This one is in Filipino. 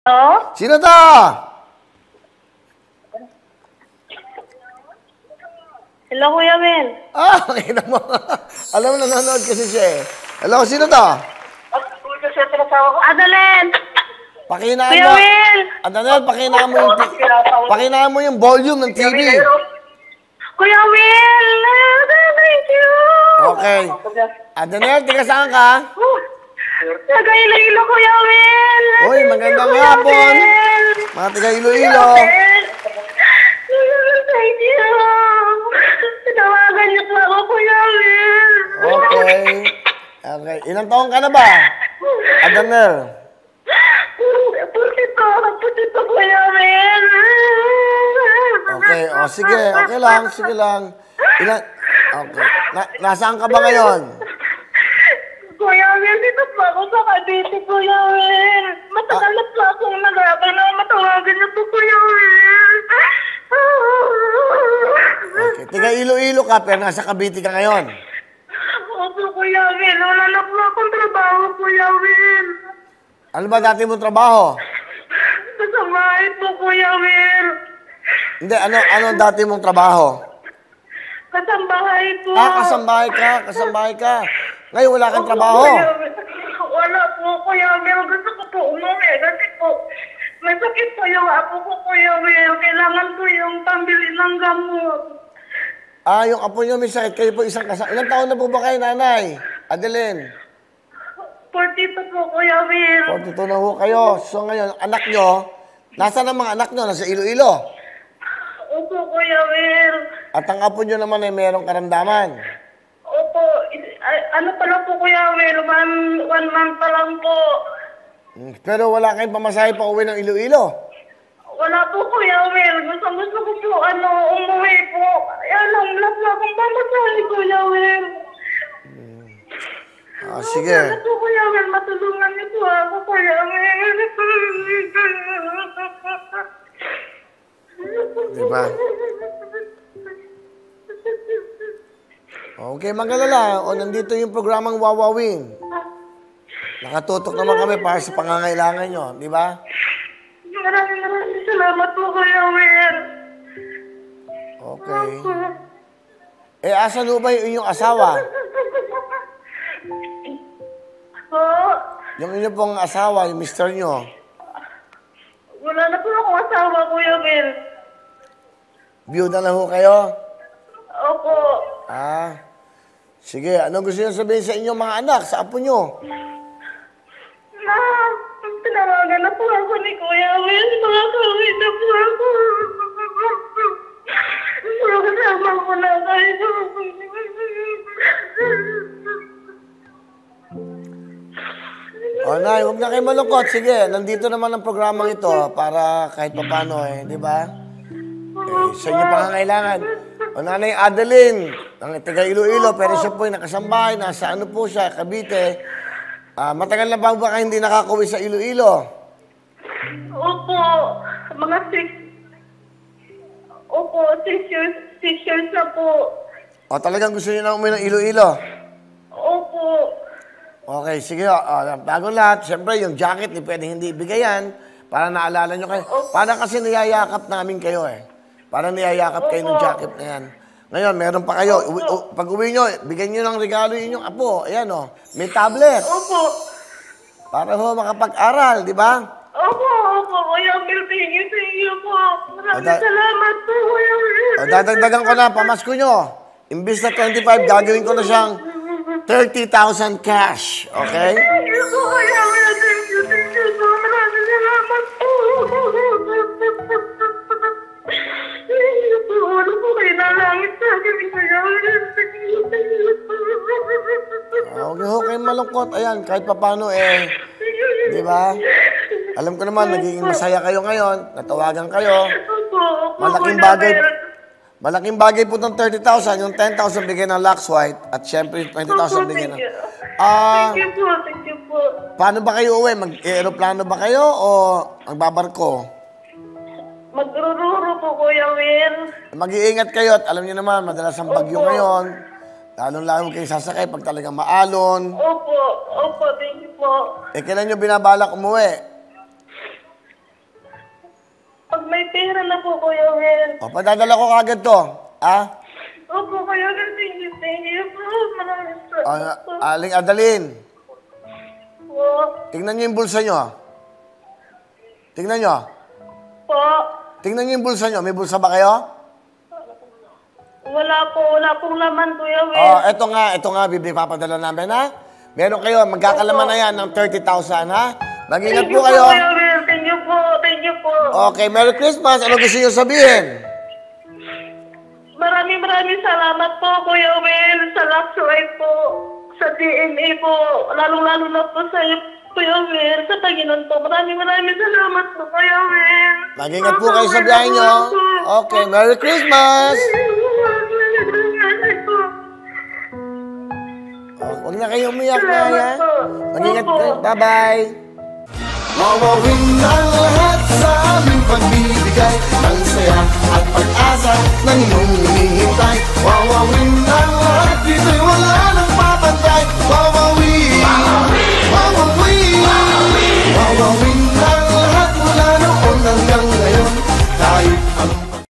Hello? Sino to? Hello, Kuya Will. Nakita mo. Alam mo, nanonood kasi siya eh. Hello, sino to? Adalen! Pakinaan Kuya mo. Will! Adanel, pakinaan mo yung volume ng TV. Kuya Will! Thank you! Okay. Adanel, tiga saan ka? Taga Iloilo, Kuya Will! Uy, magandang Kuya hapon. Will! Mga tiga Iloilo. Thank you! Tinawagan niyo po ako, Kuya Will! Okay. Okay. Ilang taon ka na ba? Adanel. Putito, Kuya Will! Okay. O, sige. Okay lang. Sige lang. Okay. Nasaan ka ba ngayon? Kuya Will, dito po ako sa Cavite, Kuya Will. Matagal na po akong nag-aabay na matawagan niyo po, Kuya Will. Okay. Tiga Iloilo ka, pero nasa Cavite ka ngayon. Opo, Kuya Will. Wala na po akong trabaho, Kuya Will. Ano ba dati mong trabaho? Kasamahay po, Kuya Will. Hindi, ano dati mong trabaho? Kasambahay po. Kasambahay ka, kasambahay ka. Ngayon wala kang trabaho. Wala po, Kuya Will. Gusto ko po umuwi kasi po may sakit po yung apo ko, Kuya Will. Kailangan po yung pambili ng gamot. Yung apo nyo may sakit. Kayo po isang kasama. Ilang taon na po ba kayo, nanay? Adeline? 42 po, Kuya Will. 42 na po kayo. So ngayon, anak nyo, nasaan ang mga anak nyo? Nasa Iloilo. Opo, Kuya Will. At ang apo nyo naman ay merong karamdaman. Opo. Ano pa lang po, Kuya Will? One month pa lang po. Pero wala kayong pamasahe pa uwi ng Iloilo. Wala po, Kuya Will. Gusto ko po, umuwi po. Alam po akong pamasahe, Kuya Will. Sige. Ano po, Kuya Will? Matulungan niyo po ako, Kuya Will. Diba? Okay, magalala. O, nandito yung programang Wawawin. Nakatutok naman kami para sa pangangailangan nyo. Di ba? Maraming salamat po, Kuya Will. Okay. Asan ba yung inyong asawa? Po? Yung inyo pong asawa, yung mister nyo. Wala na po akong asawa, Kuya Will. Biyuda na ho kayo? Opo. Sige. Anong gusto nyo sabihin sa inyong mga anak, sa apo nyo? Tinawagan na po ako ni Kuya Will. Makakawin na po ako. Kasama ko na kayo. Nay, huwag na kayo malungkot. Sige, nandito naman ang programang ito para kahit papano di ba? Sa inyo pangangailangan. Nanay Adeline, ng taga Iloilo, pero siya po ay nakasambahay, nasa ano po siya, Cavite. Matagal na ba kayo hindi nakakauwi sa Iloilo? Opo, mga 6 years na po. Talagang gusto niyo na umuwi ng Iloilo? Opo. Okay, sige. Bago lahat, siyempre yung jacket, pwedeng hindi ibigayan para naalala nyo kayo. Para kasi niyayakap namin kayo Para niyayakap kayo ng jacket na yan. Ngayon, meron pa kayo. Pag uwi nyo, bigyan nyo ng regalo inyong apo. Ayan may tablet. Opo. Para makapag-aral, di ba? Opo. Kuya Will, thank you po. Maraming salamat po, Kuya Will. Dadagdagan ko na, pamasko nyo. Imbis na 25, gagawin ko na siyang 30,000 cash. Okay? Thank you po, Kuya Will. Thank you po. Maraming salamat po. Thank you po. Ano po kayo nalangit sa akin, Kuya Will? Huwag kayong malungkot. Ayan, kahit papano di ba? Alam ko naman, nagiging masaya kayo ngayon. Natawagan kayo. Malaking bagay po ng 30,000. Yung 10,000 bigay ng Lux White. At syempre, 20,000 bigay ng... Thank you po. Paano ba kayo uwi? Mag-aeroplano ba kayo o magbabarko? Magrururo po, Kuya Will. Mag-iingat kayo at alam niyo naman, madalas ang bagyo ngayon. Lalong-lalo kayo sasakay pag talagang maalon. Opo, thank you po. Kailan nyo binabalak umuwi? may pera na po, Kuya Will. O, padadala ko kagad to. Opo, Kuya Will, thank you po. Maraming salamat po. Aling Adeline, Po. tingnan niyo yung bulsa niyo. Tingnan niyo. Po. Tingnan niyo yung bulsa niyo. May bulsa ba kayo? Wala pong laman, Kuya Will. Oh, ito nga, Bibi, papadala namin, ha? Meron kayo, magkakalaman na yan ng 30,000, ha? Mag-ingat Thank po you kayo. Kuya Will. Thank you po. Okay, Merry Christmas. Ano gusto niyo sabihin? Maraming salamat po, Kuya Will, sa Luxury po, sa DNA po, lalong-lalo na po sa iyo, Kuya Will, sa Panginoon po. Maraming salamat po, Kuya Will. Mag-ingat po kayo sa biyahe niyo. Okay, Merry Christmas. Oh, huwag na kayo umiyak na, ha? Mag-ingat po. Bye-bye. Mawawin ang lahat.